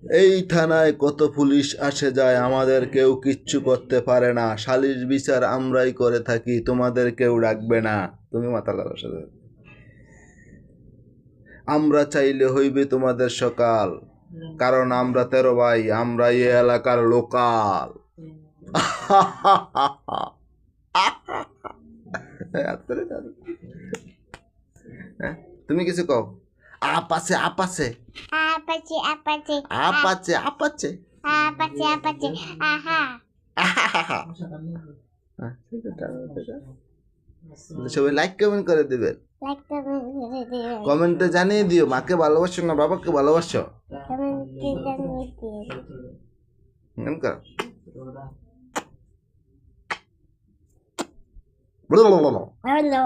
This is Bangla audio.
এই থানায় কত পুলিশ আসে যায়, আমাদের কেউ কিচ্ছু করতে পারে না। সালিশ বিচার আমরাই করে থাকি, তোমাদের কেউ ডাকবে না। তুমি মাথা লাগার সাথে আমরা চাইলে হইবে তোমাদের সকাল, কারণ আমরা 13 ভাই, আমরা এই এলাকার লোকাল। তুমি কিছু কও। আপ আছে, আপ আছে, Apache, apache, আপ আছে, আপ আছে। apache, apache, aha. সবাই লাইক কমেন্ট করে দিবেন। Like the video. কমেন্টে জানিয়ে দিও মাকে ভালোবাসো না বাবাকে ভালোবাসো। Comment the video. এমন কর। Hello.